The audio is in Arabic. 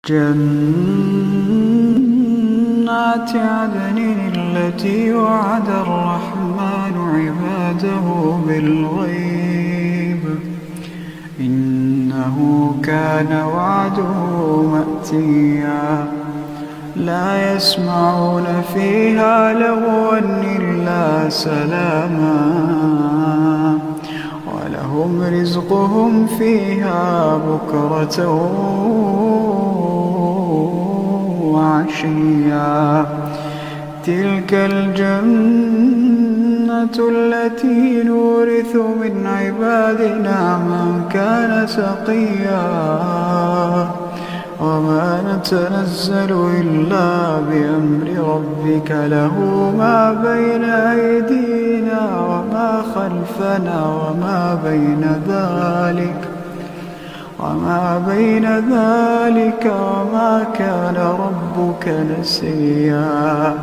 جنات عدن التي وعد الرحمن عباده بالغيب إنه كان وعده مأتيا لا يسمعون فيها لغوا إلا سلاما ولهم رزقهم فيها بكرة وعشيا تلك الجنة التي نورث من عبادنا من كان تقيا وما نتنزل إلا بأمر ربك له ما بين أيدينا وما خلفنا وما بين ذلك وما كان ربك نسيا.